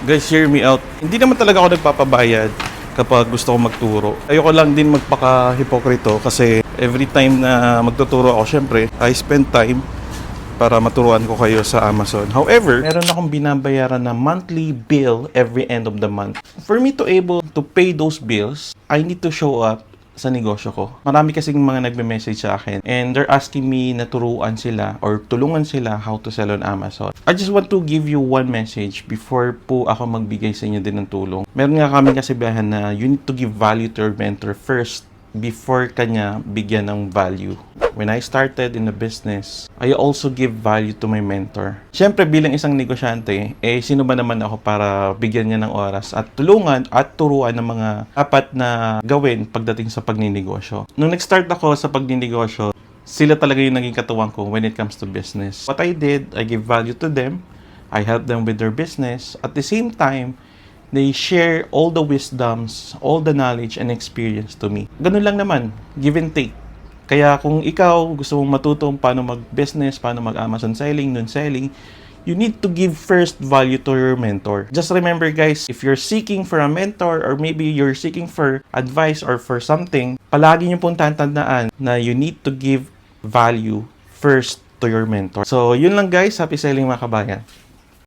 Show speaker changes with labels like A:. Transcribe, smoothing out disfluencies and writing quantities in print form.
A: Guys, hear me out. Hindi naman talaga ako nagpapabayad kapag gusto ko magturo. Ayoko lang din magpaka-hipokrito kasi every time na magtuturo ako, syempre, I spend time para maturuan ko kayo sa Amazon. However, meron akong binabayaran na monthly bill every end of the month. For me to able to pay those bills, I need to show up sa negosyo ko. Marami kasing mga nagme-message sa akin and they're asking me na turuan sila or tulungan sila how to sell on Amazon. I just want to give you one message before po ako magbigay sa inyo din ng tulong. Meron nga kami kasibihan na you need to give value to your mentor first before kanya bigyan ng value. When I started in the business, I also give value to my mentor. Siyempre, bilang isang negosyante, sino ba naman ako para bigyan niya ng oras at tulungan at turuan ng mga dapat na gawin pagdating sa pagninegosyo. Nung nag-start ako sa pagninegosyo, sila talaga yung naging katuwang ko when it comes to business. What I did, I give value to them. I help them with their business. At the same time, they share all the wisdoms, all the knowledge and experience to me. Ganun lang naman, give and take. Kaya kung ikaw gusto mong matuto paano mag-business, paano mag-Amazon selling, non-selling, you need to give first value to your mentor. Just remember guys, if you're seeking for a mentor or maybe you're seeking for advice or for something, palagi niyo pong tatandaan na you need to give value first to your mentor. So, yun lang guys. Happy selling mga kabayan.